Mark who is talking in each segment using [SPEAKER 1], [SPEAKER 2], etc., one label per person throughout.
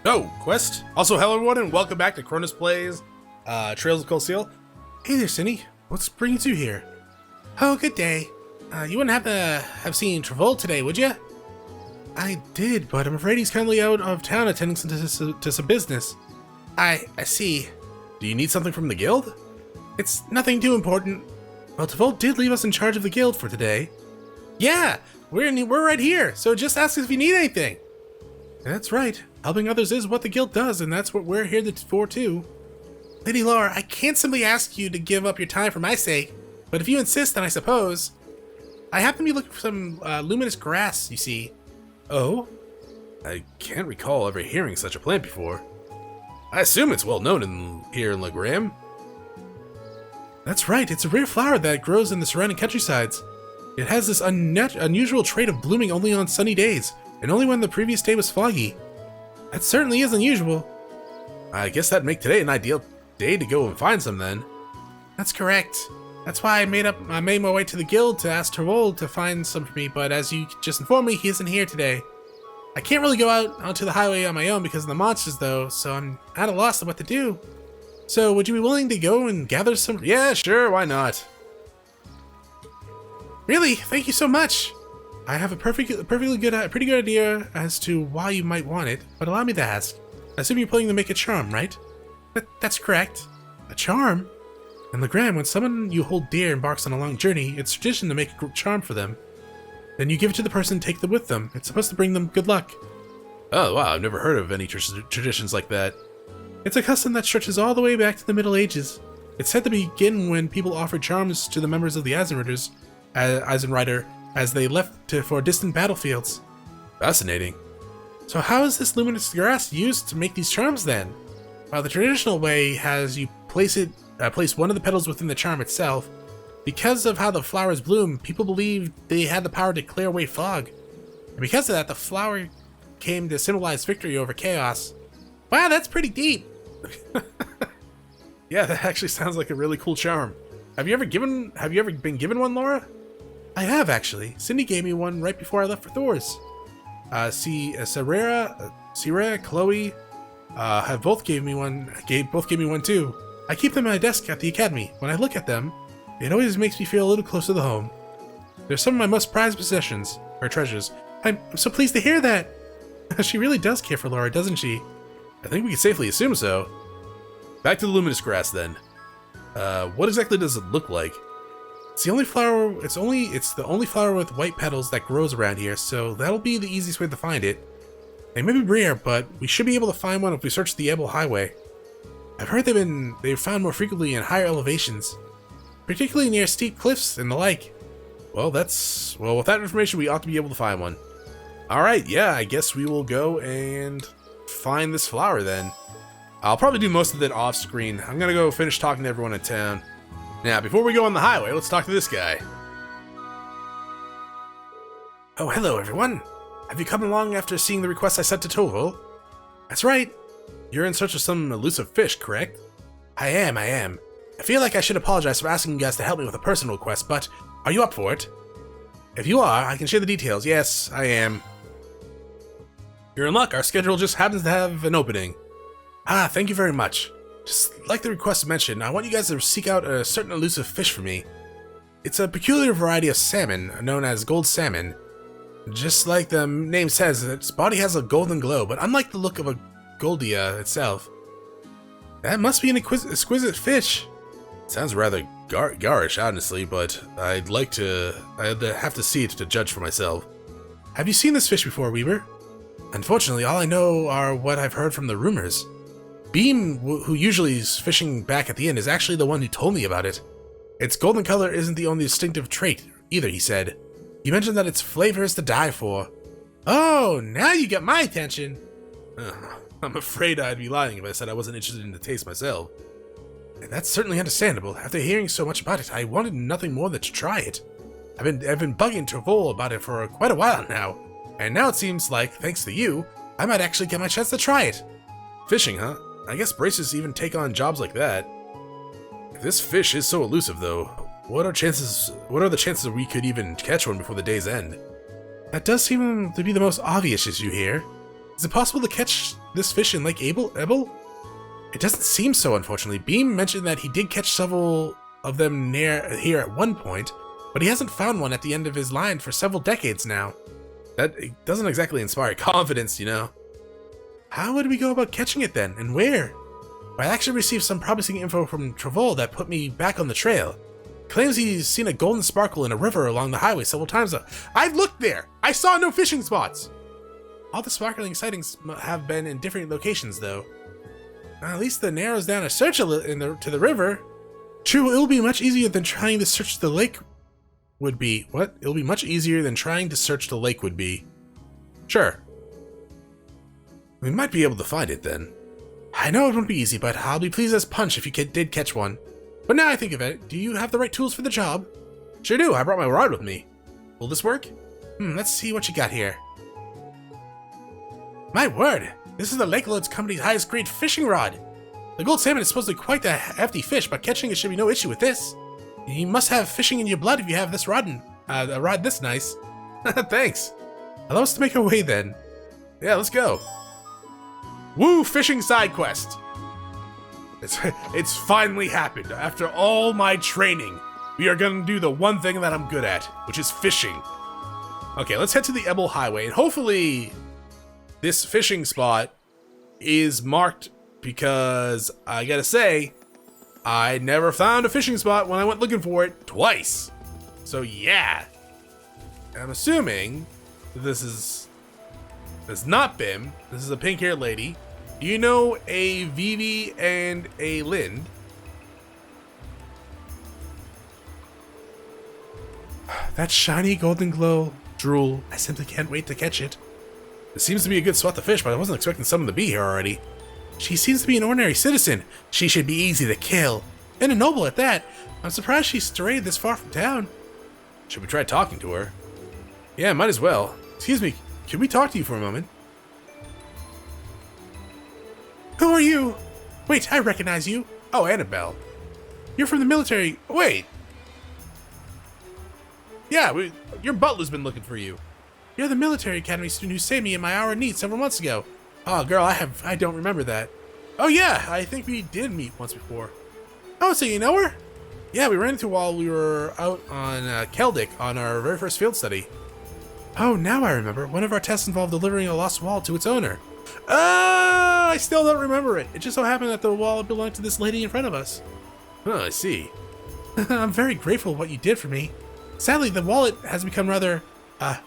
[SPEAKER 1] Oh, quest. Also, hello everyone, and welcome back to Chronos Plays Trails of Cold Steel.
[SPEAKER 2] Hey there, Cindy. What's bringing you here? Oh, good day. You wouldn't have to have seen Travolta today, would you? I did, but I'm afraid he's currently out of town attending to some business. I see.
[SPEAKER 1] Do you need something from the guild?
[SPEAKER 2] It's nothing too important. Well, Travolta did leave us in charge of the guild for today. Yeah, we're right here, so just ask us if you need anything. That's right. Helping others is what the guild does, and that's what we're here for too. Lady Laura, I can't simply ask you to give up your time for my sake, but if you insist, then I suppose. I happen to be looking for some luminous grass, you see.
[SPEAKER 1] Oh? I can't recall ever hearing such a plant before. I assume it's well known here in Legram.
[SPEAKER 2] That's right, it's a rare flower that grows in the surrounding countrysides. It has this unusual trait of blooming only on sunny days, and only when the previous day was foggy. That certainly is unusual.
[SPEAKER 1] I guess that'd make today an ideal day to go and find some then.
[SPEAKER 2] That's correct. That's why I made my way to the guild to ask Travolta to find some for me, but as you just informed me, he isn't here today. I can't really go out onto the highway on my own because of the monsters though, so I'm at a loss of what to do. So would you be willing to go and gather some?
[SPEAKER 1] Yeah, sure, why not?
[SPEAKER 2] Really? Thank you so much. I have a pretty good idea as to why you might want it, but allow me to ask. I assume you're planning to make a charm, right? That's correct. A charm? In Legram, when someone you hold dear embarks on a long journey, it's tradition to make a charm for them. Then you give it to the person and take them with them. It's supposed to bring them good luck.
[SPEAKER 1] Oh, wow, I've never heard of any traditions like that.
[SPEAKER 2] It's a custom that stretches all the way back to the Middle Ages. It's said to begin when people offered charms to the members of the Eisenrider as they left for distant battlefields.
[SPEAKER 1] Fascinating.
[SPEAKER 2] So how is this luminous grass used to make these charms then? Well, the traditional way has you place one of the petals within the charm itself. Because of how the flowers bloom, people believed they had the power to clear away fog. And because of that, the flower came to symbolize victory over chaos. Wow, that's pretty deep.
[SPEAKER 1] Yeah, that actually sounds like a really cool charm. Have you ever been given one, Laura?
[SPEAKER 2] I have, actually. Cindy gave me one right before I left for Thors. Sierra, Chloe, have both gave me one too. I keep them on my desk at the academy. When I look at them, it always makes me feel a little closer to home. They're some of my most prized possessions, or treasures. I'm so pleased to hear that. She really does care for Laura, doesn't she?
[SPEAKER 1] I think we can safely assume so. Back to the luminous grass then. What exactly does it look like?
[SPEAKER 2] It's the only flower. It's the only flower with white petals that grows around here, so that'll be the easiest way to find it. They may be rare, but we should be able to find one if we search the Ebel Highway. I've heard they're found more frequently in higher elevations, particularly near steep cliffs and the like.
[SPEAKER 1] Well, with that information, we ought to be able to find one. All right, yeah, I guess we will go and find this flower then. I'll probably do most of it off screen. I'm gonna go finish talking to everyone in town. Now, before we go on the highway, let's talk to this guy.
[SPEAKER 2] Oh, hello everyone. Have you come along after seeing the request I sent to Toval? That's right.
[SPEAKER 1] You're in search of some elusive fish, correct?
[SPEAKER 2] I am. I feel like I should apologize for asking you guys to help me with a personal request, but are you up for it? If you are, I can share the details. Yes, I am.
[SPEAKER 1] You're in luck. Our schedule just happens to have an opening.
[SPEAKER 2] Ah, thank you very much. Just like the request mentioned, I want you guys to seek out a certain elusive fish for me. It's a peculiar variety of salmon, known as gold salmon. Just like the name says, its body has a golden glow, but unlike the look of a goldia itself. That must be an exquisite fish.
[SPEAKER 1] Sounds rather garish, honestly, but I'd have to see it to judge for myself.
[SPEAKER 2] Have you seen this fish before, Weaver? Unfortunately, all I know are what I've heard from the rumors. Beam, who usually is fishing back at the inn, is actually the one who told me about it. Its golden color isn't the only distinctive trait, either, he said. You mentioned that its flavor is to die for. Oh, now you get my attention.
[SPEAKER 1] I'm afraid I'd be lying if I said I wasn't interested in the taste myself.
[SPEAKER 2] And that's certainly understandable. After hearing so much about it, I wanted nothing more than to try it. I've been bugging Travolta about it for quite a while now, and now it seems like, thanks to you, I might actually get my chance to try it.
[SPEAKER 1] Fishing, huh? I guess bracers even take on jobs like that. If this fish is so elusive, though, what are the chances we could even catch one before the day's end?
[SPEAKER 2] That does seem to be the most obvious issue here. Is it possible to catch this fish in Lake Ebel? It doesn't seem so, unfortunately. Beam mentioned that he did catch several of them near here at one point, but he hasn't found one at the end of his line for several decades now. That doesn't exactly inspire confidence, you know. How would we go about catching it then, and where? I actually received some promising info from Travol that put me back on the trail. Claims he's seen a golden sparkle in a river along the highway several times though. I've looked there! I saw no fishing spots! All the sparkling sightings have been in different locations though. At least that narrows down a search to the river. True, it'll be much easier than trying to search the lake would be. What? It'll be much easier than trying to search the lake would be. Sure. We might be able to find it then. I know it won't be easy, but I'll be pleased as punch if you did catch one. But now I think of it, do you have the right tools for the job? Sure do, I brought my rod with me. Will this work? Let's see what you got here. My word, this is the Lake Lords Company's highest grade fishing rod. The gold salmon is supposedly quite a hefty fish, but catching it should be no issue with this. You must have fishing in your blood if you have this rod, a rod this nice. Thanks. Allow us to make our way then. Yeah, let's go. Woo, fishing side quest. It's finally happened. After all my training, we are gonna do the one thing that I'm good at, which is fishing. Okay, let's head to the Ebel Highway, and hopefully this fishing spot is marked, because I gotta say, I never found a fishing spot when I went looking for it twice. So yeah, I'm assuming this is not Bim. This is a pink-haired lady. Do you know a Vivi and a Lind? That shiny golden glow drool. I simply can't wait to catch it. It seems to be a good spot to fish, but I wasn't expecting someone to be here already. She seems to be an ordinary citizen. She should be easy to kill. And a noble at that. I'm surprised she strayed this far from town. Should we try talking to her? Yeah, might as well. Excuse me, can we talk to you for a moment? Who are you? Wait, I recognize you. Oh, Annabelle. You're from the military. Wait. Yeah, your butler's been looking for you. You're the military academy student who saved me in my hour of need several months ago. Oh, girl, I don't remember that. Oh yeah, I think we did meet once before. Oh, so you know her? Yeah, we ran into her while we were out on Keldic on our very first field study. Oh, now I remember. One of our tests involved delivering a lost wall to its owner. I still don't remember it. It just so happened that the wall belonged to this lady in front of us. Oh, I see. I'm very grateful for what you did for me. Sadly, the wallet has become rather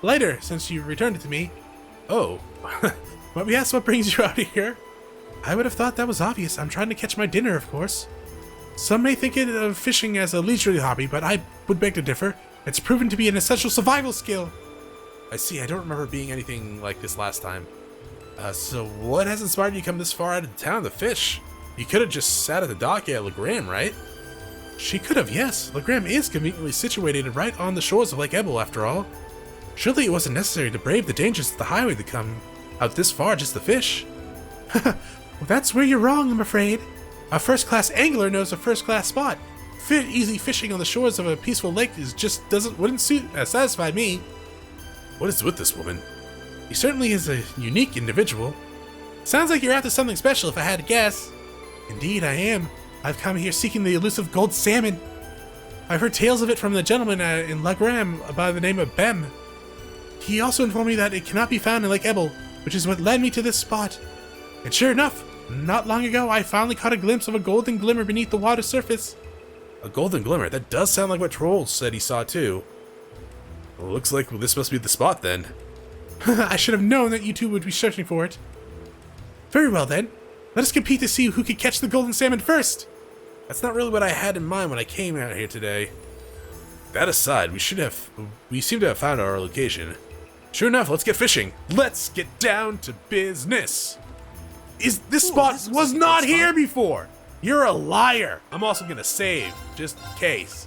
[SPEAKER 2] lighter since you returned it to me. Oh. But yes, what brings you out here? I would have thought that was obvious. I'm trying to catch my dinner, of course. Some may think of fishing as a leisurely hobby, but I would beg to differ. It's proven to be an essential survival skill. I see. I don't remember being anything like this last time. So what has inspired you to come this far out of town to fish? You could have just sat at the dock at Legram, right? She could have, yes. Legram is conveniently situated right on the shores of Lake Ebel, after all. Surely it wasn't necessary to brave the dangers of the highway to come out this far just to fish. Well, that's where you're wrong, I'm afraid. A first-class angler knows a first-class spot. Easy fishing on the shores of a peaceful lake wouldn't satisfy me. What is with this woman? He certainly is a unique individual. Sounds like you're after something special, if I had to guess. Indeed, I am. I've come here seeking the elusive gold salmon. I've heard tales of it from the gentleman in Legram by the name of Bem. He also informed me that it cannot be found in Lake Ebel, which is what led me to this spot. And sure enough, not long ago, I finally caught a glimpse of a golden glimmer beneath the water surface. A golden glimmer? That does sound like what Troll said he saw too. Well, looks like this must be the spot then. I should have known that you two would be searching for it. Very well then. Let us compete to see who can catch the golden salmon first. That's not really what I had in mind when I came out here today. That aside, we seem to have found our location. Sure enough, let's get fishing. Let's get down to business. This spot was not here before. You're a liar. I'm also gonna save, just in case.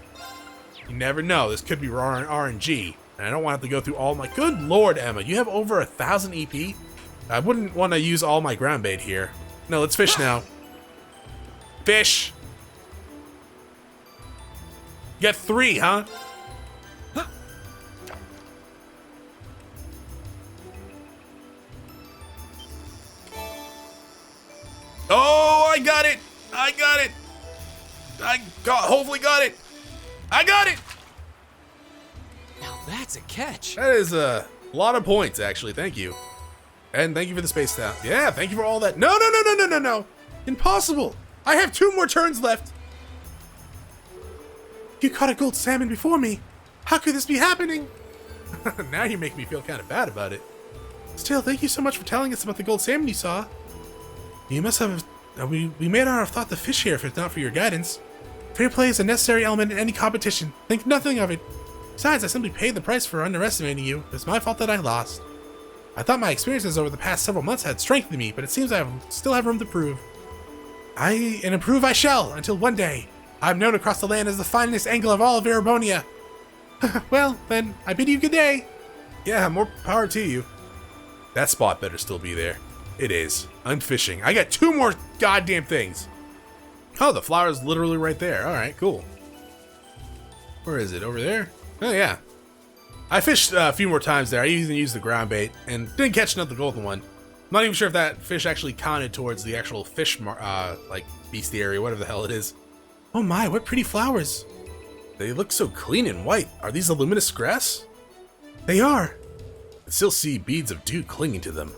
[SPEAKER 2] You never know, this could be raw RNG. And I don't want to have to go through all my... Good lord, Emma, you have over 1,000 EP? I wouldn't want to use all my ground bait here. No, let's fish now. Fish! You got 3, huh?
[SPEAKER 1] I got it! I got it! Hopefully got it! I got it!
[SPEAKER 3] Now that's a catch.
[SPEAKER 1] That is a lot of points, actually. Thank you. And thank you for the space down. Yeah, thank you for all that. No. Impossible. I have 2 more turns left.
[SPEAKER 2] You caught a gold salmon before me. How could this be happening?
[SPEAKER 1] Now you make me feel kind of bad about it.
[SPEAKER 2] Still, thank you so much for telling us about the gold salmon you saw. You must have... we may not have thought the fish here if it's not for your guidance. Fair play is a necessary element in any competition. Think nothing of it. Besides, I simply paid the price for underestimating you. It's my fault that I lost. I thought my experiences over the past several months had strengthened me, but it seems I still have room to prove. And improve I shall, until one day I'm known across the land as the finest angler of all of Erebonia. Well, then, I bid you good day.
[SPEAKER 1] Yeah, more power to you. That spot better still be there. It is. I'm fishing. I got 2 more goddamn things. Oh, the flower's literally right there. Alright, cool. Where is it? Over there? Oh, yeah. I fished a few more times there. I even used the ground bait and didn't catch another golden one. I'm not even sure if that fish actually counted towards the actual fish, like, bestiary, whatever the hell it is.
[SPEAKER 2] Oh my, what pretty flowers.
[SPEAKER 1] They look so clean and white. Are these the luminous grass?
[SPEAKER 2] They are.
[SPEAKER 1] I still see beads of dew clinging to them.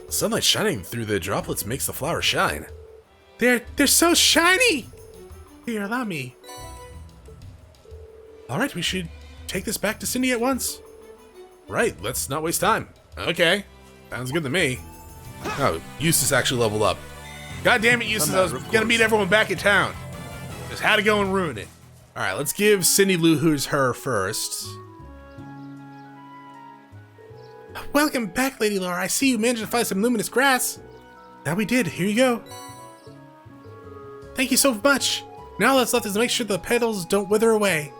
[SPEAKER 1] The sunlight shining through the droplets makes the flowers shine.
[SPEAKER 2] They're so shiny. Here, allow me. Alright, we should take this back to Cindy at once.
[SPEAKER 1] Right, let's not waste time. Okay, sounds good to me. Oh, Eustace actually leveled up. God damn it, Eustace, I was gonna meet everyone back in town. Just had to go and ruin it. Alright, let's give Cindy Luhu's her first.
[SPEAKER 2] Welcome back, Lady Laura. I see you managed to find some luminous grass. That we did. Here you go. Thank you so much. Now let's let us make sure the petals don't wither away.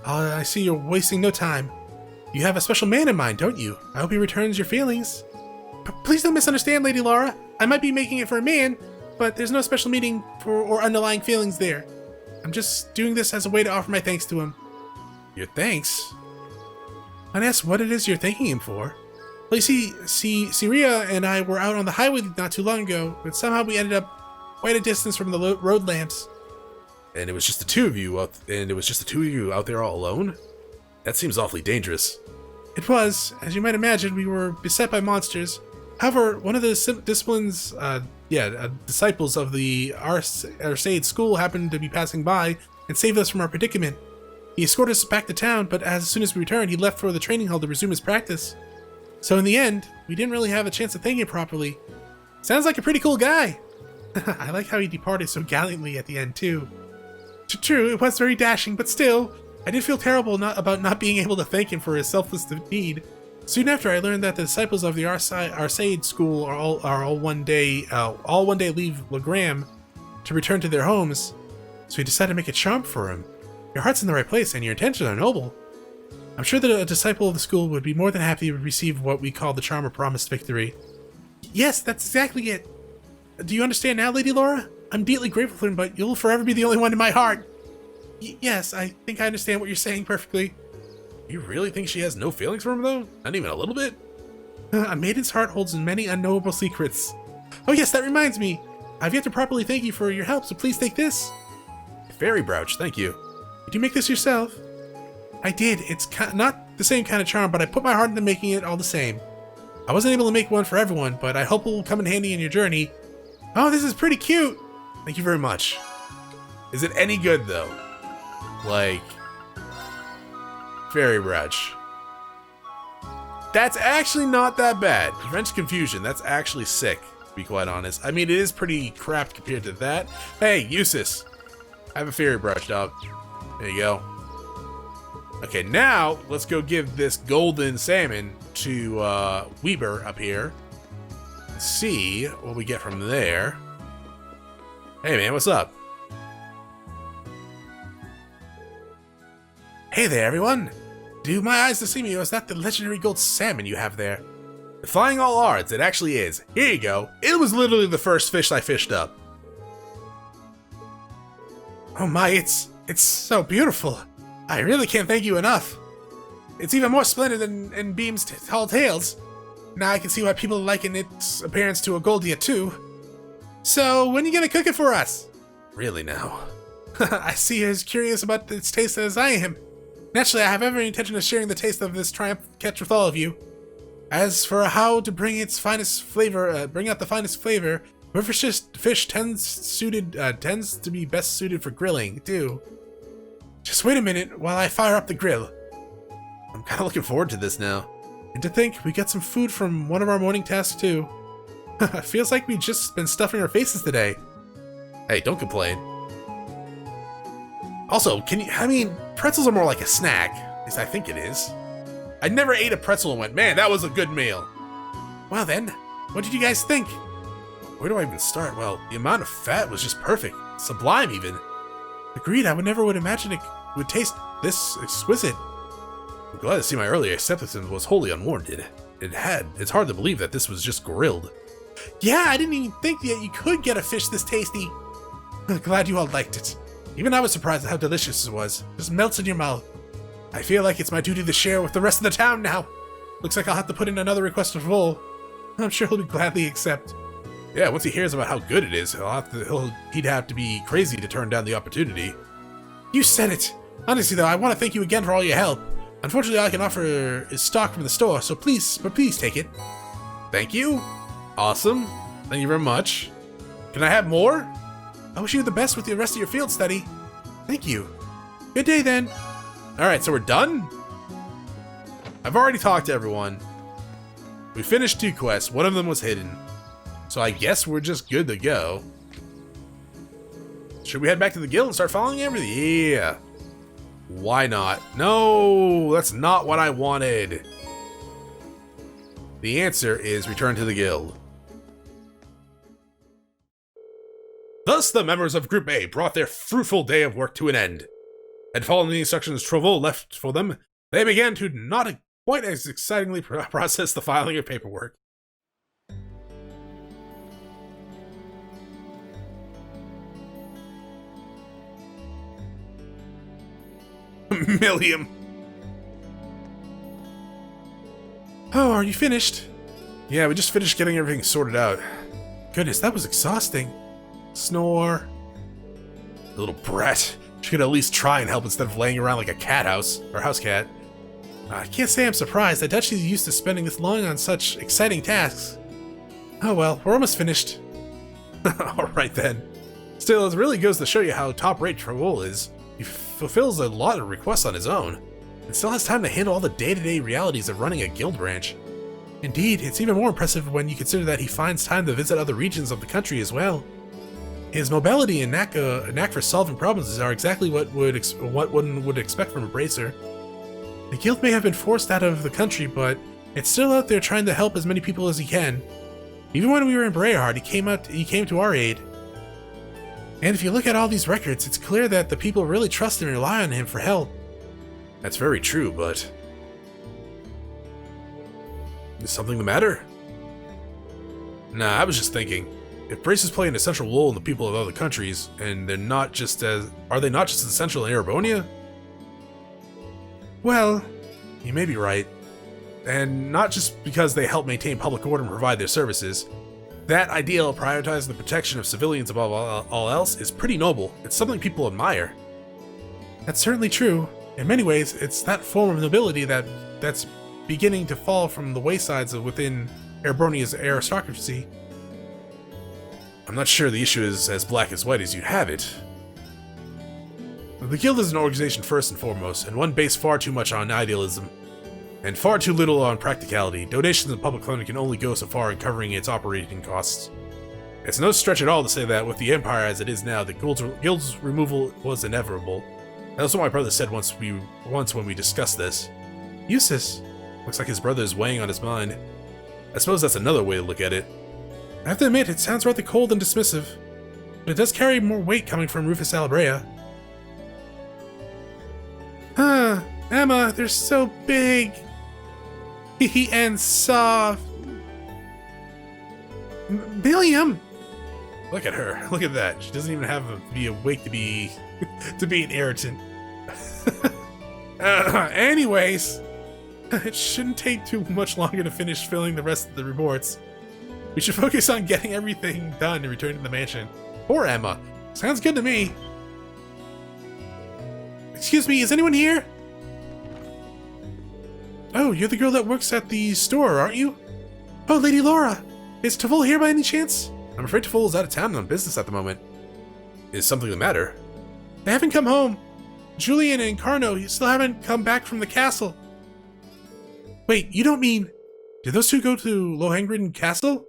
[SPEAKER 2] I see you're wasting no time. You have a special man in mind, don't you? I hope he returns your feelings. Please don't misunderstand, Lady Laura. I might be making it for a man, but there's no special meaning for or underlying feelings there. I'm just doing this as a way to offer my thanks to him.
[SPEAKER 1] Your thanks?
[SPEAKER 2] I'd ask what it is you're thanking him for. Well, you see, Syria and I were out on the highway not too long ago, but somehow we ended up quite a distance from the road lamps.
[SPEAKER 1] And it was just the two of you out there all alone? That seems awfully dangerous.
[SPEAKER 2] It was. As you might imagine, we were beset by monsters. However, one of the disciples of the Arcade school happened to be passing by and saved us from our predicament. He escorted us back to town, but as soon as we returned, he left for the training hall to resume his practice. So in the end, we didn't really have a chance to thank him properly. Sounds like a pretty cool guy. I like how he departed so gallantly at the end, too. True, it was very dashing, but still, I did feel terrible about not being able to thank him for his selfless deed. Soon after, I learned that the disciples of the Arcade school are all one day leave Legram to return to their homes. So we decided to make a charm for him. Your heart's in the right place, and your intentions are noble. I'm sure that a disciple of the school would be more than happy to receive what we call the charm of promised victory. Yes, that's exactly it. Do you understand now, Lady Laura? I'm deeply grateful for him, but you'll forever be the only one in my heart. Yes, I think I understand what you're saying perfectly.
[SPEAKER 1] You really think she has no feelings for him, though? Not even a little bit?
[SPEAKER 2] A maiden's heart holds many unknowable secrets. Oh yes, that reminds me. I've yet to properly thank you for your help, so please take this.
[SPEAKER 1] Fairy brooch, thank you.
[SPEAKER 2] Did you make this yourself? I did. It's not the same kind of charm, but I put my heart into making it all the same. I wasn't able to make one for everyone, but I hope it will come in handy in your journey. Oh, this is pretty cute.
[SPEAKER 1] Thank you very much. Is it any good, though? Like, fairy brooch. That's actually not that bad. Prevents confusion. That's actually sick, to be quite honest. I mean, it is pretty crap compared to that. Hey, Eustace. I have a fairy brooch, dog. There you go. Okay, now let's go give this golden salmon to Weber up here. Let's see what we get from there. Hey man, what's up?
[SPEAKER 2] Hey there, everyone. Do my eyes deceive me, or is that the legendary gold salmon you have there?
[SPEAKER 1] Defying all odds, it actually is. Here you go. It was literally the first fish I fished up.
[SPEAKER 2] Oh my, it's so beautiful. I really can't thank you enough. It's even more splendid than Beam's tall tales. Now I can see why people liken its appearance to a Goldia too. So, when are you gonna cook it for us? Really now? I see you're as curious about its taste as I am. Naturally, I have every intention of sharing the taste of this triumph catch with all of you. As for how to bring its finest flavor, bring out the finest flavor, river fish tends to be best suited for grilling, too. Just wait a minute while I fire up the grill. I'm kind of looking forward to this now. And to think, we got some food from one of our morning tasks, too. Feels like we've just been stuffing our faces today. Hey, don't complain. Also, pretzels are more like a snack. At least I think it is. I never ate a pretzel and went, man, that was a good meal. Well then, what did you guys think? Where do I even start? Well, the amount of fat was just perfect. Sublime, even. Agreed, I never would imagine it would taste this exquisite. I'm glad to see my earlier skepticism was wholly unwarranted. It's hard to believe that this was just grilled. Yeah, I didn't even think that you could get a fish this tasty. Glad you all liked it. Even I was surprised at how delicious it was. Just melts in your mouth. I feel like it's my duty to share with the rest of the town now. Looks like I'll have to put in another request for Vol. I'm sure he'll gladly accept. Yeah, once he hears about how good it is, he'd have to be crazy to turn down the opportunity. You said it! Honestly though, I want to thank you again for all your help. Unfortunately, all I can offer is stock from the store, so please take it. Thank you. Awesome. Thank you very much. Can I have more? I wish you the best with the rest of your field study. Thank you. Good day then. Alright, so we're done? I've already talked to everyone. We finished 2 quests. One of them was hidden. So I guess we're just good to go. Should we head back to the guild and start following everything? Yeah. Why not? No, that's not what I wanted. The answer is return to the guild. Thus, the members of Group A brought their fruitful day of work to an end. And following the instructions Trovol left for them, they began to not quite as excitingly process the filing of paperwork. Millium. Oh, are you finished? Yeah, we just finished getting everything sorted out. Goodness, that was exhausting. Snore. The little brat. She could at least try and help instead of laying around like a cat house, or house cat. I can't say I'm surprised. I doubt she's used to spending this long on such exciting tasks. Oh well, we're almost finished. Alright then. Still, it really goes to show you how top-rate Trovol is. He fulfills a lot of requests on his own, and still has time to handle all the day-to-day realities of running a guild branch. Indeed, it's even more impressive when you consider that he finds time to visit other regions of the country as well. His mobility and knack for solving problems are exactly what one would expect from a bracer. The guild may have been forced out of the country, but it's still out there trying to help as many people as he can. Even when we were in Brayhard, he came to our aid. And if you look at all these records, it's clear that the people really trust and rely on him for help. That's very true, but... is something the matter? Nah, I was just thinking. If braces play an essential role in the people of other countries, and they're not just as... are they not just as essential in Erebonia? Well, you may be right. And not just because they help maintain public order and provide their services. That ideal of prioritizing the protection of civilians above all else is pretty noble. It's something people admire. That's certainly true. In many ways, it's that form of nobility that's beginning to fall from the waysides of within Erebonia's aristocracy. I'm not sure the issue is as black as white as you have it. The guild is an organization first and foremost, and one based far too much on idealism, and far too little on practicality. Donations and public funding can only go so far in covering its operating costs. It's no stretch at all to say that with the Empire as it is now, the guild's removal was inevitable. That was what my brother said once when we discussed this. Eustace. Looks like his brother is weighing on his mind. I suppose that's another way to look at it. I have to admit, it sounds rather cold and dismissive, but it does carry more weight coming from Rufus Alabrea. Huh, Emma, they're so big. And soft. William! Look at her. Look at that. She doesn't even have to be awake to be an irritant. Anyways, it shouldn't take too much longer to finish filling the rest of the reports. We should focus on getting everything done and returning to the mansion. Poor Emma. Sounds good to me. Excuse me, is anyone here? Oh, you're the girl that works at the store, aren't you? Oh, Lady Laura. Is Tavul here by any chance?
[SPEAKER 1] I'm afraid Tavul is out of town on business at the moment. Is something the matter?
[SPEAKER 2] They haven't come home. Julian and Chronos still haven't come back from the castle. Wait, you don't mean... Did those two go to Lohengrin Castle?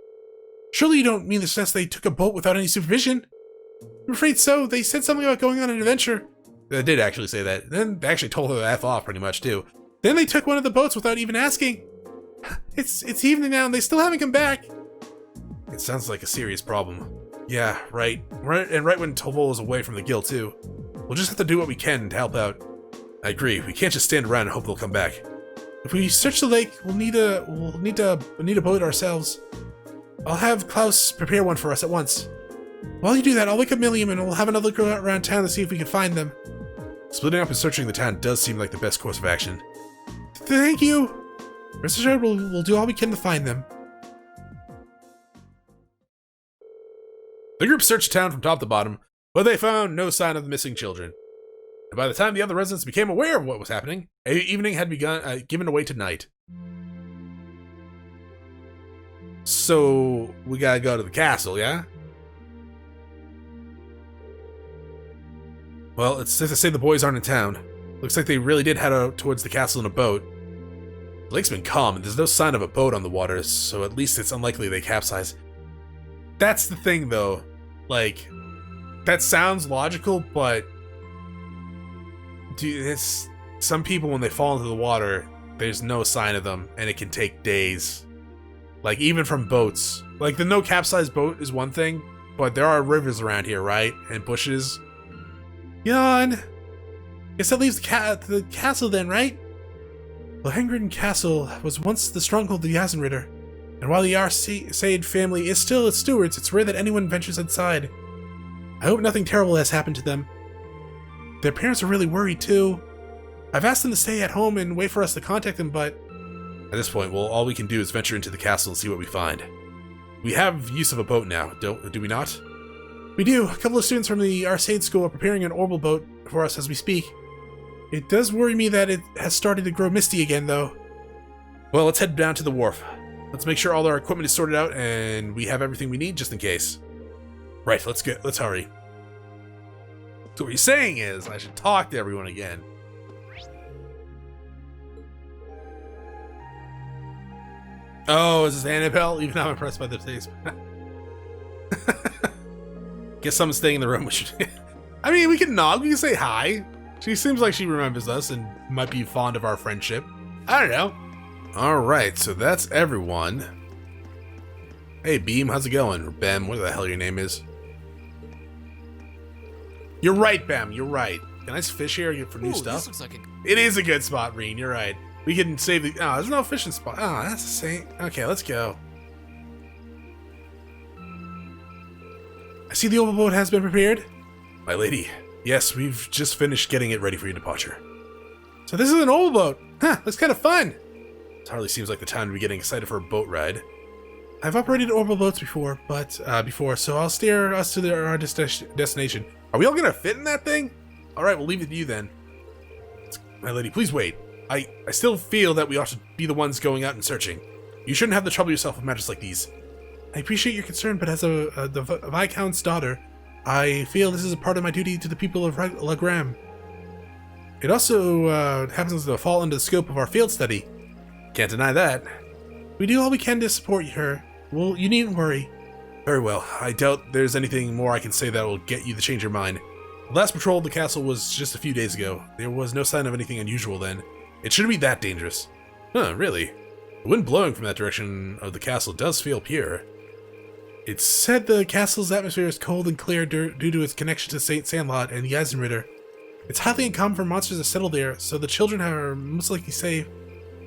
[SPEAKER 2] Surely you don't mean to suggest they took a boat without any supervision? I'm afraid so. They said something about going on an adventure.
[SPEAKER 1] They did actually say that. Then they actually told her to F off pretty much too.
[SPEAKER 2] Then they took one of the boats without even asking. It's evening now and they still haven't come back.
[SPEAKER 1] It sounds like a serious problem. Yeah, right. And right when Tavul is away from the guild too. We'll just have to do what we can to help out. I agree. We can't just stand around and hope they'll come back.
[SPEAKER 2] If we search the lake, we'll need a boat ourselves. I'll have Klaus prepare one for us at once. While you do that, I'll wake up Milliam and we'll have another look around town to see if we can find them.
[SPEAKER 1] Splitting up and searching the town does seem like the best course of action.
[SPEAKER 2] Thank you. Rest assured, we'll do all we can to find them.
[SPEAKER 1] The group searched town from top to bottom, but they found no sign of the missing children. And by the time the other residents became aware of what was happening, evening had begun, given away to night. So, we gotta go to the castle, yeah? Well, it's safe to say the boys aren't in town. Looks like they really did head out towards the castle in a boat. The lake's been calm, and there's no sign of a boat on the water, so at least it's unlikely they capsize. That's the thing, though. Like, that sounds logical, but... Dude, some people, when they fall into the water, there's no sign of them, and it can take days. Like, even from boats. Like, the no capsized boat is one thing, but there are rivers around here, right? And bushes.
[SPEAKER 2] Yawn. Guess that leaves the castle then, right? Lohengrin Castle was once the stronghold of the Yazenritter, and while the Arsaid family is still its stewards, it's rare that anyone ventures inside. I hope nothing terrible has happened to them. Their parents are really worried too. I've asked them to stay at home and wait for us to contact them, but...
[SPEAKER 1] At this point, well, all we can do is venture into the castle and see what we find. We have use of a boat now, do we not?
[SPEAKER 2] We do. A couple of students from the Arsaid school are preparing an orbital boat for us as we speak. It does worry me that it has started to grow misty again, though.
[SPEAKER 1] Well, let's head down to the wharf. Let's make sure all our equipment is sorted out and we have everything we need just in case. Right, let's hurry. So what you're saying is I should talk to everyone again. Oh, is this Annabelle? Even though I'm impressed by this face. Guess someone's staying in the room. We should... I mean, we can nod. We can say hi. She seems like she remembers us and might be fond of our friendship. I don't know. Alright, so that's everyone. Hey, Beam, how's it going? Or Bem, what the hell your name is. You're right, Bem, you're right. Can I fish here for new stuff?
[SPEAKER 3] This looks like
[SPEAKER 1] It is a good spot, Rean, you're right. We can save the... Oh, there's no fishing spot. Oh, that's the same. Okay, let's go.
[SPEAKER 2] I see the orbital boat has been prepared.
[SPEAKER 1] My lady, yes, we've just finished getting it ready for your departure.
[SPEAKER 2] So this is an orbital boat. Huh, that's kind of fun.
[SPEAKER 1] It hardly seems like the time to be getting excited for a boat ride.
[SPEAKER 2] I've operated orbital boats before, so I'll steer us to our destination.
[SPEAKER 1] Are we all gonna fit in that thing? Alright, we'll leave it to you then. My lady, please wait. I still feel that we ought to be the ones going out and searching. You shouldn't have to trouble yourself with matters like these.
[SPEAKER 2] I appreciate your concern, but as the Viscount's daughter, I feel this is a part of my duty to the people of Legram. It also happens to fall under the scope of our field study.
[SPEAKER 1] Can't deny that.
[SPEAKER 2] We do all we can to support her. Well, you needn't worry.
[SPEAKER 1] Very well. I doubt there's anything more I can say that will get you to change your mind. The last patrol of the castle was just a few days ago. There was no sign of anything unusual then. It shouldn't be that dangerous. Huh, really? The wind blowing from that direction of the castle does feel pure.
[SPEAKER 2] It's said the castle's atmosphere is cold and clear due to its connection to St. Sandlot and Yazenritter. It's highly uncommon for monsters to settle there, so the children are most likely safe.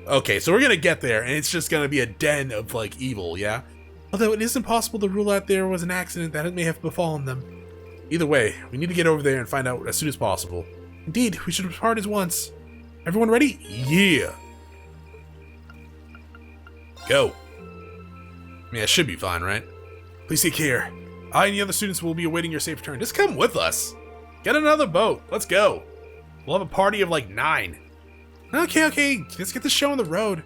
[SPEAKER 1] Okay, so we're gonna get there, and it's just gonna be a den of, like, evil, yeah?
[SPEAKER 2] Although it is impossible to rule out there was an accident that may have befallen them.
[SPEAKER 1] Either way, we need to get over there and find out as soon as possible.
[SPEAKER 2] Indeed, we should depart at once. Everyone ready?
[SPEAKER 1] Yeah! Go! Yeah, it should be fine, right? Please take care. I and the other students will be awaiting your safe return. Just come with us. Get another boat. Let's go. We'll have a party of like 9.
[SPEAKER 2] Okay. Let's get the show on the road.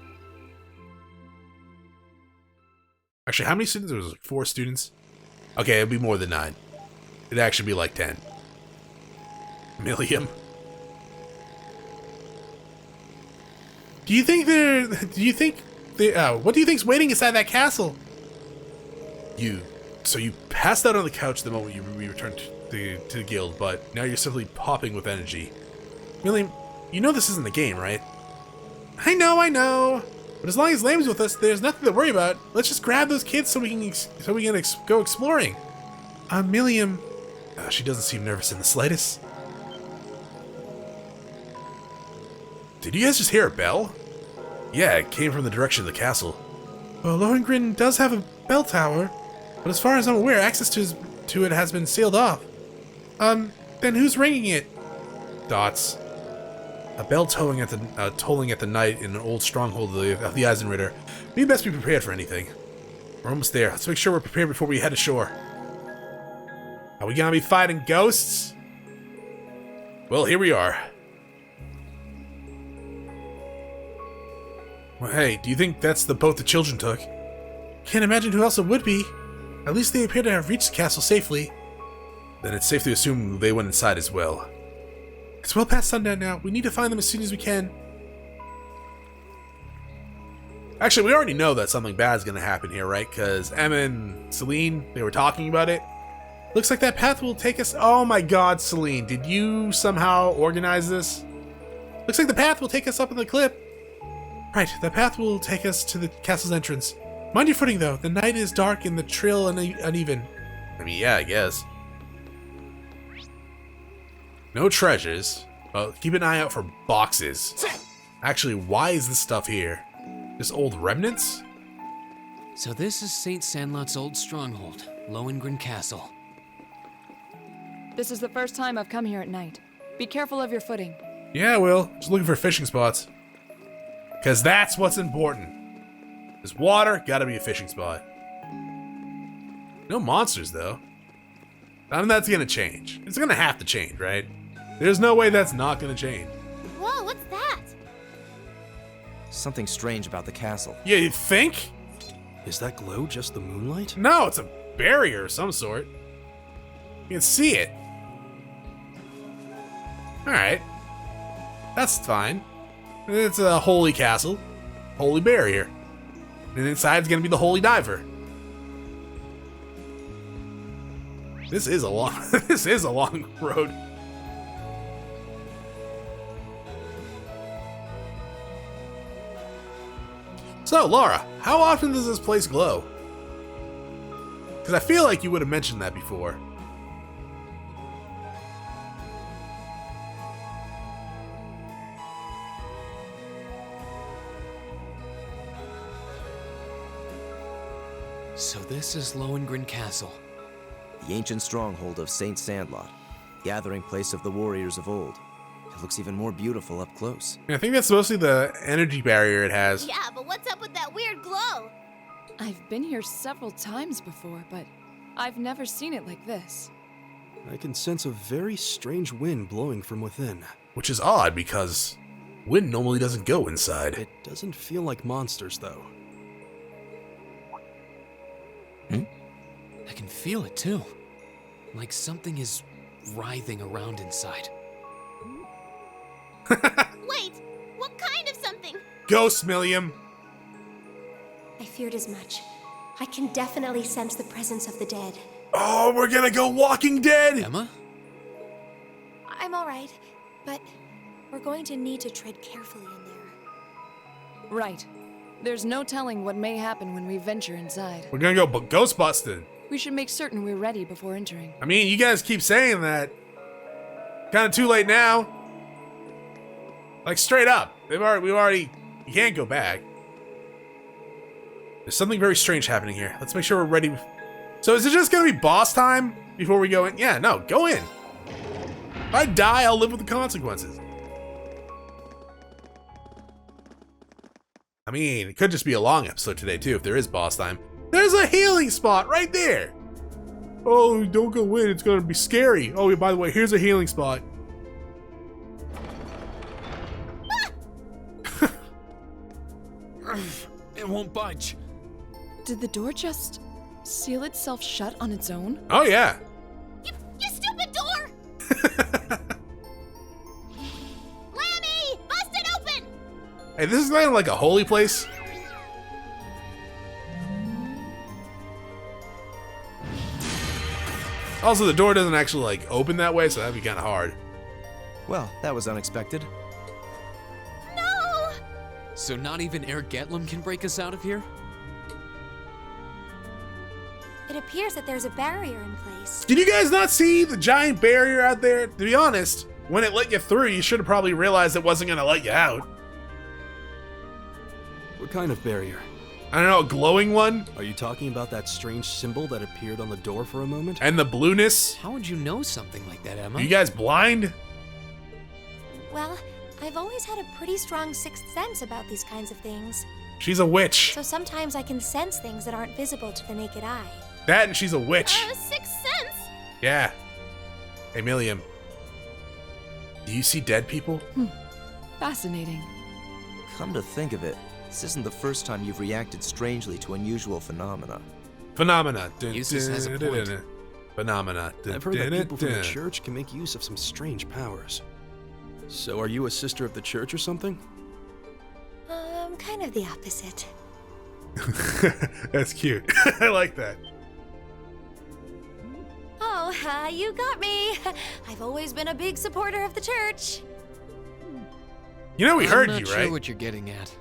[SPEAKER 1] Actually, how many students? There was like 4 students. Okay, it'd be more than 9. It'd actually be like 10. Millium.
[SPEAKER 2] What do you think's waiting inside that castle?
[SPEAKER 1] So you passed out on the couch the moment we returned to the guild, but now you're simply popping with energy.
[SPEAKER 2] Milliam,
[SPEAKER 1] You know this isn't the game, right?
[SPEAKER 2] I know. But as long as Lame's with us, there's nothing to worry about. Let's just grab those kids so we can go exploring. Milliam.
[SPEAKER 1] She doesn't seem nervous in the slightest. Did you guys just hear a bell? Yeah, it came from the direction of the castle.
[SPEAKER 2] Well, Lohengrin does have a bell tower, but as far as I'm aware, access to it has been sealed off. Then who's ringing it?
[SPEAKER 1] Dots. A bell tolling at the night in an old stronghold of the Eisenritter. We'd best be prepared for anything. We're almost there. Let's make sure we're prepared before we head ashore. Are we gonna be fighting ghosts? Well, here we are. Well, hey, do you think that's the boat the children took?
[SPEAKER 2] Can't imagine who else it would be. At least they appear to have reached the castle safely.
[SPEAKER 1] Then it's safe to assume they went inside as well.
[SPEAKER 2] It's well past sundown now. We need to find them as soon as we can.
[SPEAKER 1] Actually, we already know that something bad is going to happen here, right? Because Emma and Celine, they were talking about it.
[SPEAKER 2] Looks like that path will take us...
[SPEAKER 1] Oh my god, Celine, did you somehow organize this?
[SPEAKER 2] Looks like the path will take us up in the cliff. Right, the path will take us to the castle's entrance. Mind your footing, though. The night is dark and the trail uneven.
[SPEAKER 1] I mean, yeah, I guess. No treasures. Keep an eye out for boxes. Actually, why is this stuff here? Just old remnants?
[SPEAKER 3] So this is St. Sandlot's old stronghold, Lohengrin Castle.
[SPEAKER 4] This is the first time I've come here at night. Be careful of your footing.
[SPEAKER 1] Yeah, Will. Just looking for fishing spots. Because that's what's important. There's water, gotta be a fishing spot. No monsters, though. I mean, that's gonna change. It's gonna have to change, right? There's no way that's not gonna change.
[SPEAKER 5] Whoa, what's that?
[SPEAKER 6] Something strange about the castle.
[SPEAKER 1] Yeah, you think?
[SPEAKER 7] Is that glow just the moonlight?
[SPEAKER 1] No, it's a barrier of some sort. You can see it. Alright. That's fine. It's a holy castle. Holy barrier. And inside's gonna be the holy diver. This is a long this is a long road. So, Laura, how often does this place glow? Because I feel like you would have mentioned that before.
[SPEAKER 3] So this is Lohengrin Castle.
[SPEAKER 6] The ancient stronghold of Saint Sandlot, gathering place of the warriors of old. It looks even more beautiful up close.
[SPEAKER 1] I think that's mostly the energy barrier it has.
[SPEAKER 5] Yeah, but what's up with that weird glow?
[SPEAKER 4] I've been here several times before, but I've never seen it like this.
[SPEAKER 7] I can sense a very strange wind blowing from within.
[SPEAKER 1] Which is odd because wind normally doesn't go inside.
[SPEAKER 7] It doesn't feel like monsters, though.
[SPEAKER 3] I can feel it too. Like something is writhing around inside.
[SPEAKER 5] Wait, what kind of something?
[SPEAKER 1] Ghost, Milliam!
[SPEAKER 8] I feared as much. I can definitely sense the presence of the dead.
[SPEAKER 1] Oh, we're gonna go Walking Dead!
[SPEAKER 3] Emma?
[SPEAKER 8] I'm alright, but we're going to need to tread carefully in there.
[SPEAKER 4] Right. There's no telling what may happen when we venture inside.
[SPEAKER 1] We're gonna go ghost busting.
[SPEAKER 4] We should make certain we're ready before entering.
[SPEAKER 1] I mean, you guys keep saying that. Kinda too late now. Like, straight up. You can't go back. There's something very strange happening here. Let's make sure we're ready. So is it just gonna be boss time before we go in? Yeah, no, go in. If I die, I'll live with the consequences. I mean, it could just be a long episode today, too, if there is boss time. There's a healing spot right there. Oh, don't go in. It's gonna be scary. Oh, by the way, here's a healing spot.
[SPEAKER 3] It won't budge.
[SPEAKER 4] Did the door just seal itself shut on its own?
[SPEAKER 1] Oh yeah.
[SPEAKER 5] You stupid door! Lammy! Bust it open!
[SPEAKER 1] Hey, this is not like a holy place. Also, the door doesn't actually like open that way, so that'd be kind of hard.
[SPEAKER 6] Well, that was unexpected.
[SPEAKER 5] No!
[SPEAKER 3] So not even Air Getlum can break us out of here?
[SPEAKER 8] It appears that there's a barrier in place.
[SPEAKER 1] Did you guys not see the giant barrier out there? To be honest, when it let you through, you should have probably realized it wasn't gonna let you out.
[SPEAKER 7] What kind of barrier?
[SPEAKER 1] I don't know, a glowing one?
[SPEAKER 7] Are you talking about that strange symbol that appeared on the door for a moment?
[SPEAKER 1] And the blueness?
[SPEAKER 3] How would you know something like that, Emma?
[SPEAKER 1] Are you guys blind?
[SPEAKER 8] Well, I've always had a pretty strong sixth sense about these kinds of things.
[SPEAKER 1] She's a witch.
[SPEAKER 8] So sometimes I can sense things that aren't visible to the naked eye.
[SPEAKER 1] That and she's a witch.
[SPEAKER 5] Sixth sense?
[SPEAKER 1] Yeah. Hey, Milliam. Do you see dead people?
[SPEAKER 4] Fascinating.
[SPEAKER 6] Come to think of it, this isn't the first time you've reacted strangely to unusual phenomena.
[SPEAKER 1] Phenomena.
[SPEAKER 3] Eustace has a point.
[SPEAKER 1] Phenomena.
[SPEAKER 7] I've heard that people from the church can make use of some strange powers. So are you a sister of the church or something?
[SPEAKER 8] Kind of the opposite.
[SPEAKER 1] That's cute. I like that.
[SPEAKER 8] Oh, you got me. I've always been a big supporter of the church.
[SPEAKER 1] You know we heard
[SPEAKER 3] I'm
[SPEAKER 1] you,
[SPEAKER 3] not
[SPEAKER 1] right?
[SPEAKER 3] sure what you're getting at.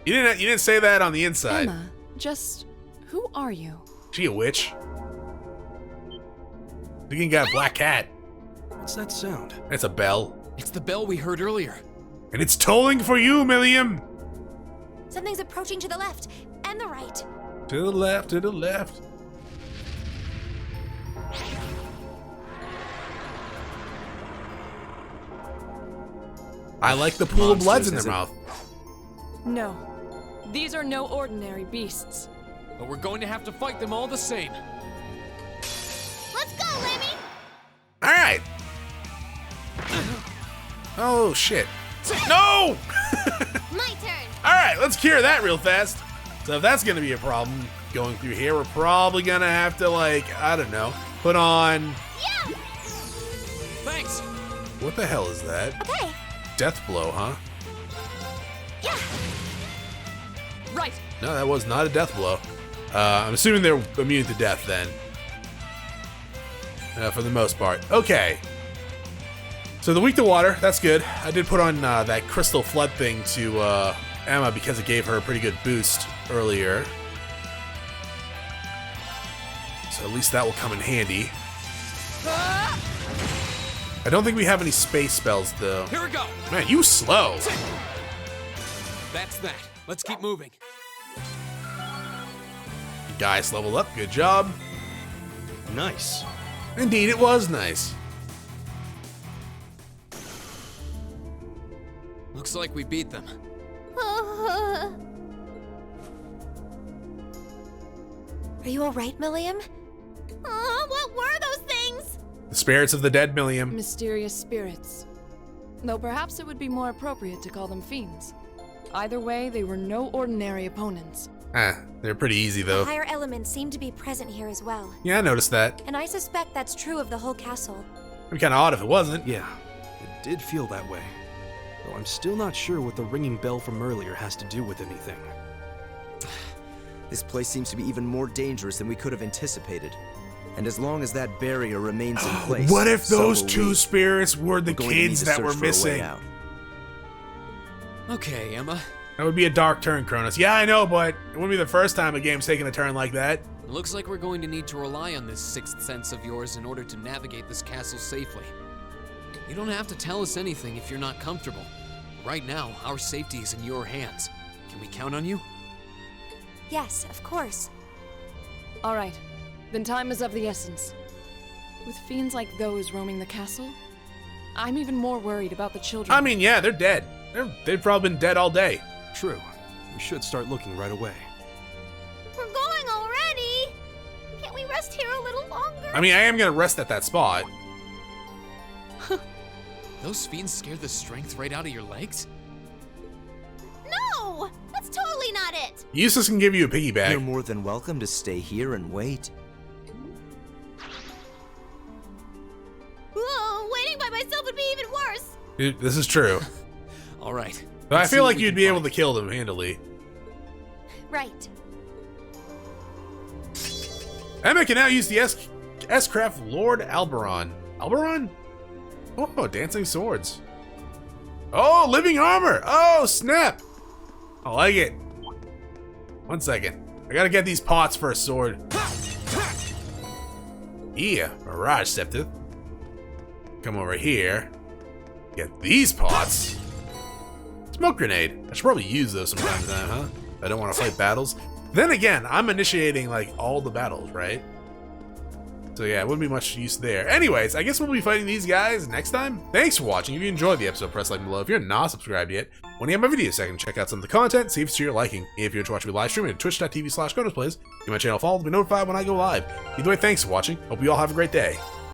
[SPEAKER 1] You didn't say that on the inside.
[SPEAKER 4] Emma, just who are you?
[SPEAKER 1] She a witch? You can get a black cat.
[SPEAKER 7] What's that sound?
[SPEAKER 1] It's a bell.
[SPEAKER 3] It's the bell we heard earlier.
[SPEAKER 1] And it's tolling for you, Milliam.
[SPEAKER 8] Something's approaching to the left and the right.
[SPEAKER 1] To the left, to the left. I like the pool of bloods in their mouth.
[SPEAKER 4] No. These are no ordinary beasts.
[SPEAKER 3] But we're going to have to fight them all the same.
[SPEAKER 5] Let's go, Lammy!
[SPEAKER 1] Alright. Oh, shit. No!
[SPEAKER 5] My turn!
[SPEAKER 1] Alright, let's cure that real fast. So if that's gonna be a problem going through here, we're probably gonna have to, like, I don't know, put on...
[SPEAKER 5] Yeah!
[SPEAKER 3] Thanks!
[SPEAKER 1] What the hell is that?
[SPEAKER 8] Okay.
[SPEAKER 1] Death blow, huh?
[SPEAKER 8] Yeah.
[SPEAKER 4] Right.
[SPEAKER 1] No, that was not a death blow. I'm assuming they're immune to death then. For the most part. Okay. So the weak to water, that's good. I did put on that crystal flood thing to Emma because it gave her a pretty good boost earlier. So at least that will come in handy. I don't think we have any space spells though.
[SPEAKER 3] Here we go!
[SPEAKER 1] Man, you slow.
[SPEAKER 3] That's that. Let's keep moving.
[SPEAKER 1] You guys level up, good job.
[SPEAKER 7] Nice.
[SPEAKER 1] Indeed, it was nice.
[SPEAKER 3] Looks like we beat them.
[SPEAKER 8] Are you alright, Milliam?
[SPEAKER 5] What were those things?
[SPEAKER 1] The spirits of the dead, Milliam.
[SPEAKER 4] Mysterious spirits. Though perhaps it would be more appropriate to call them fiends. Either way, they were no ordinary opponents.
[SPEAKER 1] They're pretty easy though.
[SPEAKER 8] Higher elements seem to be present here as well.
[SPEAKER 1] Yeah, I noticed that.
[SPEAKER 8] And I suspect that's true of the whole castle.
[SPEAKER 1] It'd be kind of odd if it wasn't.
[SPEAKER 7] Yeah, it did feel that way. Though I'm still not sure what the ringing bell from earlier has to do with anything.
[SPEAKER 6] This place seems to be even more dangerous than we could have anticipated. And as long as that barrier remains in place,
[SPEAKER 1] What if
[SPEAKER 6] so
[SPEAKER 1] those
[SPEAKER 6] will
[SPEAKER 1] two
[SPEAKER 6] we.
[SPEAKER 1] spirits were the
[SPEAKER 6] We're going to need
[SPEAKER 1] kids
[SPEAKER 6] to
[SPEAKER 1] that
[SPEAKER 6] search
[SPEAKER 1] were
[SPEAKER 6] for a way
[SPEAKER 1] missing?
[SPEAKER 6] out.
[SPEAKER 3] Okay, Emma.
[SPEAKER 1] That would be a dark turn, Chronos. Yeah, I know, but it wouldn't be the first time a game's taken a turn like that.
[SPEAKER 3] It looks like we're going to need to rely on this sixth sense of yours in order to navigate this castle safely. You don't have to tell us anything if you're not comfortable. Right now, our safety is in your hands. Can we count on you?
[SPEAKER 8] Yes, of course.
[SPEAKER 4] All right, then time is of the essence. With fiends like those roaming the castle, I'm even more worried about the children.
[SPEAKER 1] I mean, yeah, they're dead. They've probably been dead all day.
[SPEAKER 7] True. We should start looking right away.
[SPEAKER 5] We're going! rest here a little longer?
[SPEAKER 1] I mean, I am gonna rest at that spot.
[SPEAKER 3] Those fiends scared the strength right out of your legs?
[SPEAKER 5] No! That's totally not it!
[SPEAKER 1] Eustace can give you a
[SPEAKER 6] You're
[SPEAKER 1] piggyback.
[SPEAKER 6] more than welcome to stay here and wait.
[SPEAKER 5] Whoa, waiting by myself would be even worse!
[SPEAKER 1] Dude, this is true.
[SPEAKER 3] All right.
[SPEAKER 1] But I
[SPEAKER 3] let's see
[SPEAKER 1] feel
[SPEAKER 3] what
[SPEAKER 1] like
[SPEAKER 3] we
[SPEAKER 1] you'd
[SPEAKER 3] can
[SPEAKER 1] be able
[SPEAKER 3] find.
[SPEAKER 1] to kill them handily.
[SPEAKER 8] Right.
[SPEAKER 1] Emma can now use the S-Craft Lord Alberon. Alberon? Oh, dancing swords. Oh, living armor! Oh, snap! I like it. 1 second. I gotta get these pots for a sword. Yeah, Mirage Scepter. Come over here. Get these pots. Smoke grenade. I should probably use those from time to time, huh? I don't want to fight battles. Then again, I'm initiating like all the battles, right? So yeah, it wouldn't be much use there. Anyways, I guess we'll be fighting these guys next time. Thanks for watching. If you enjoyed the episode, press like below. If you're not subscribed yet, when you have my video second, check out some of the content, see if it's to your liking. If you're watching me live streaming at twitch.tv/ChronosPlays, give my channel a follow to be notified when I go live. Either way, thanks for watching. Hope you all have a great day.